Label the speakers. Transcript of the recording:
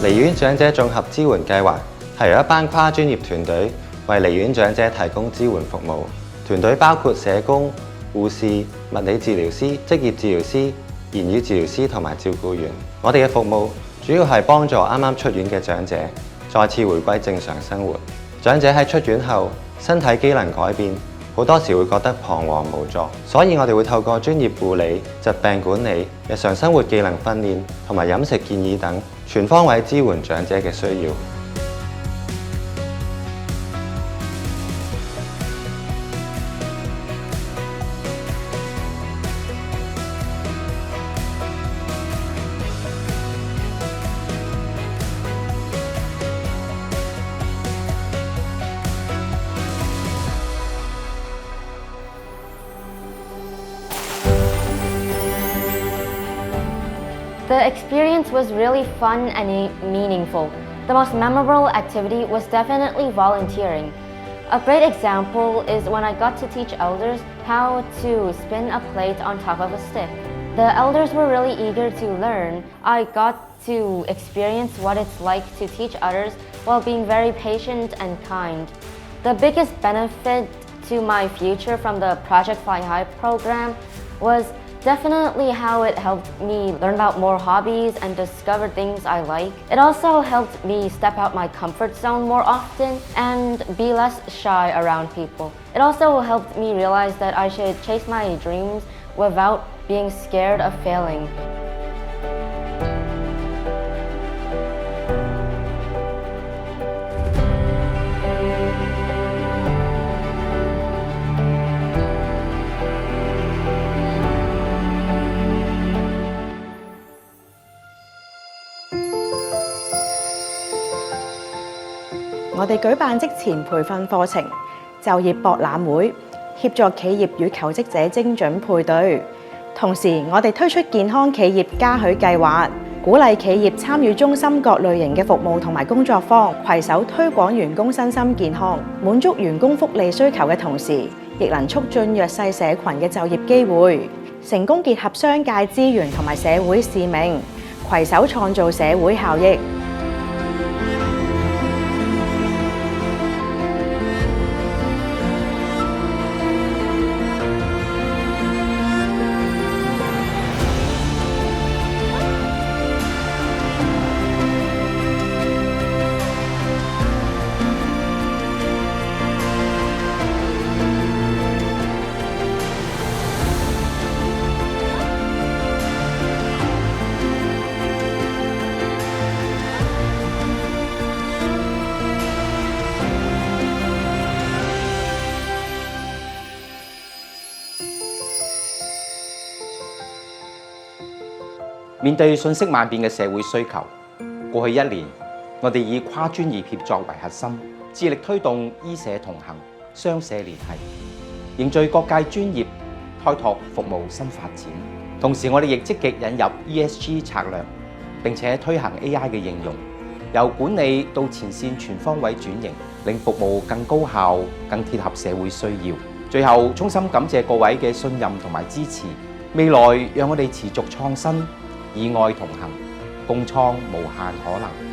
Speaker 1: 離院長者綜合支援計劃係由一班跨專業團隊為離院長者提供支援服務。團隊包括社工、護士、物理治療師、職業治療師、言語治療師同埋照顧員。我哋嘅服務主要係幫助啱啱出院嘅長者再次回歸正常生活。長者喺出院後，身體機能改變，好多時會覺得彷徨無助，所以我哋會透過專業護理、疾病管理、日常生活技能訓練同埋飲食建議等，全方位支援長者嘅需要。
Speaker 2: The experience was really fun and meaningful. The most memorable activity was definitely volunteering. A great example is when I got to teach elders how to spin a plate on top of a stick. The elders were really eager to learn. I got to experience what it's like to teach others while being very patient and kind. The biggest benefit to my future from the Project Fly High program was definitely how it helped me learn about more hobbies and discover things I like. It also helped me step out my comfort zone more often and be less shy around people. It also helped me realize that I should chase my dreams without being scared of failing.
Speaker 3: 我哋舉辦職前培訓課程、就業博覽會，協助企業與求職者精準配對。同時，我哋推出健康企業嘉許計劃，鼓勵企業參與中心各類型嘅服務同埋工作坊，攜手推廣員工身心健康，滿足員工福利需求嘅同時，亦能促進弱勢社群嘅就業機會，成功結合商界資源同埋社會使命，攜手創造社會效益。
Speaker 4: 面對信息萬變嘅社會需求，過去1年，我哋以跨專業協作為核心，致力推動醫社同行、商社聯繫，凝聚各界專業，開拓服務新發展。同時，我哋亦積極引入 ESG 策略，並且推行 AI 嘅應用，由管理到前線全方位轉型，令服務更高效、更貼合社會需要。最後，衷心感謝各位嘅信任同埋支持。未來讓我哋持續創新，以愛同行，共創無限可能。